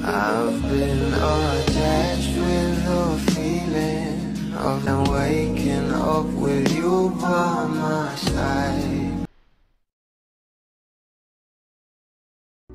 I've been attached with the feeling of waking up with you by my side.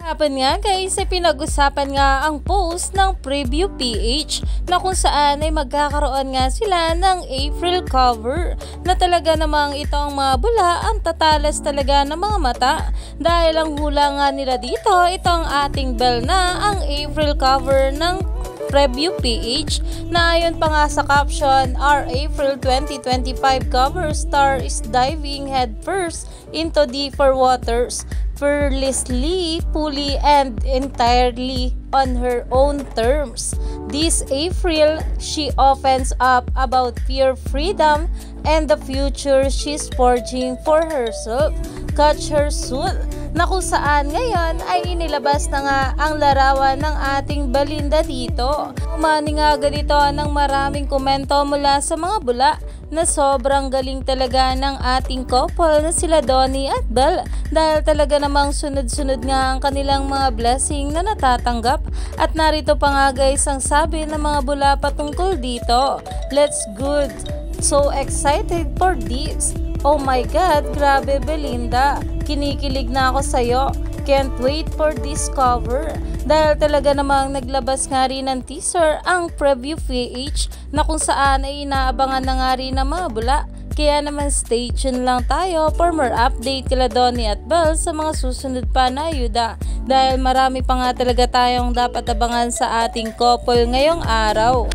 Hapon nga guys, ay pinag-usapan nga ang post ng Preview PH na kung saan ay magkakaroon nga sila ng April cover na talaga namang itong mga bula ang tatalas talaga ng mga mata dahil ang hula nga nila dito itong ating Belle na ang April cover ng Preview PH na ayon pa nga sa caption, our April 2025 cover star is diving headfirst into deeper waters, fearlessly, fully, and entirely on her own terms. This April, she opens up about pure freedom and the future she's forging for herself. Catch her soon, na kung saan ngayon ay inilabas na nga ang larawan ng ating Belinda dito. Umani nga ganito ng maraming komento mula sa mga bula na sobrang galing talaga ng ating couple na sila Donnie at Belle dahil talaga namang sunod-sunod nga ang kanilang mga blessing na natatanggap. At narito pa nga guys ang sabi ng mga bula patungkol dito. Let's good! So excited for this! Oh my God, grabe Belinda! Kinikilig na ako sa'yo. Can't wait for this cover. Dahil talaga namang naglabas nga rin ng teaser ang Preview PH na kung saan ay inaabangan na nga rin ng mga bula. Kaya naman stay tuned lang tayo for more update kila Donnie at Belle sa mga susunod pa na ayuda. Dahil marami pa nga talaga tayong dapat abangan sa ating couple ngayong araw.